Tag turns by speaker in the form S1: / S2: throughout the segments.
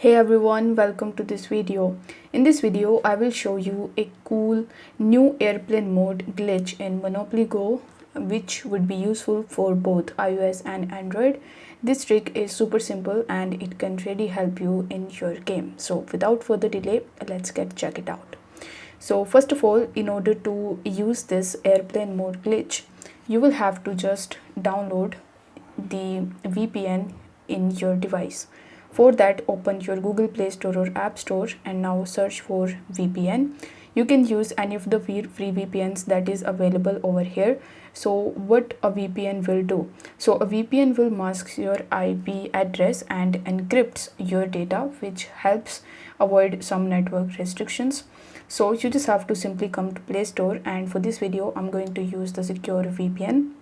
S1: Hey everyone, welcome to this video. In this video, I will show you a cool new airplane mode glitch in Monopoly Go, which would be useful for both iOS and Android. This trick is super simple and it can really help you in your game. So without further delay, let's check it out. So first of all, in order to use this airplane mode glitch, you will have to just download the VPN in your device. For that, open your Google Play Store or App Store and now search for VPN. You can use any of the free VPNs that is available over here. So what a VPN will do? So a VPN will mask your IP address and encrypts your data, which helps avoid some network restrictions. So you just have to simply come to Play Store, and for this video I'm going to use the secure VPN.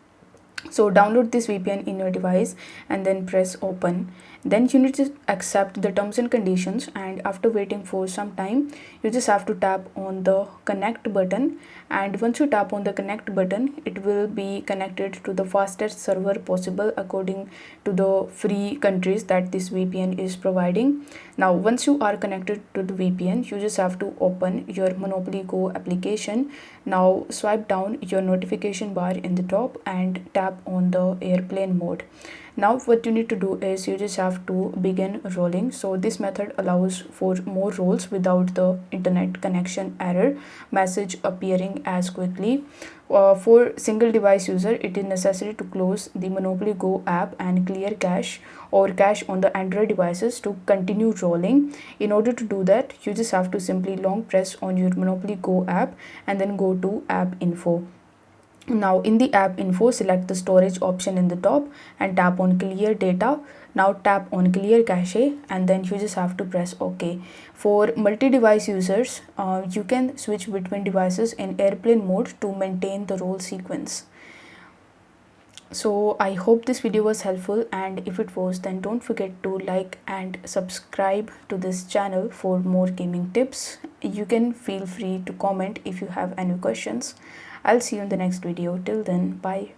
S1: So download this VPN in your device and then press open. Then you need to accept the terms and conditions, and after waiting for some time, you just have to tap on the connect button, and once you tap on the connect button, it will be connected to the fastest server possible according to the free countries that this VPN is providing. Now once you are connected to the VPN, you just have to open your Monopoly Go application. Now swipe down your notification bar in the top and tap on the airplane mode. Now what you need to do is you just have to begin rolling. So this method allows for more rolls without the internet connection error message appearing as quickly. For single device user, it is necessary to close the Monopoly Go app and clear cache or cache on the Android devices to continue rolling. In order to do that, you just have to simply long press on your Monopoly Go app and then go to app info. Now in the app info, select the storage option in the top and tap on clear data. Now tap on clear cache and then you just have to press OK. For multi-device users, you can switch between devices in airplane mode to maintain the roll sequence. So I hope this video was helpful, and if it was, then don't forget to like and subscribe to this channel for more gaming tips. You can feel free to comment if you have any questions. I'll see you in the next video. Till then, bye.